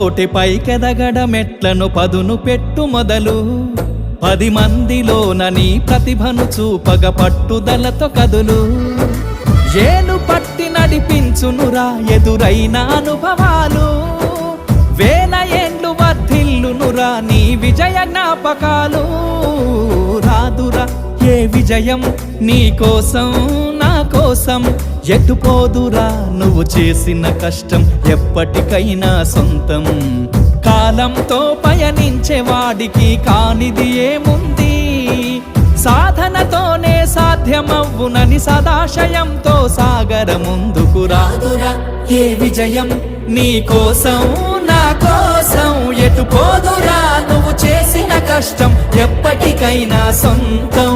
కోటిపై కెదగడ మెట్లను పదును పెట్టు మొదలు 10 మందిలోన నీ ప్రతిభను చూపగ పట్టుదలతో కదులు ఏలు పట్టి నడిపించునురా ఎదురైన అనుభవాలు వేల ఏండ్లు వర్ధిల్లునురా నీ విజయ జ్ఞాపకాలు రాదురా ఏ విజయం నీ కోసం నా కోసం ఎటుపోదురా నువ్వు చేసిన కష్టం ఎప్పటికైనా సొంతం కాలంతో పయనించే వాడికి కానిది ఏముంది సాధనతోనే సాధ్యమవ్వునని సదాశయంతో సాగర ముందుకు రాదురా ఏ విజయం నీ కోసం నా కోసం ఎటుపోదురా నువ్వు చేసిన కష్టం ఎప్పటికైనా సొంతం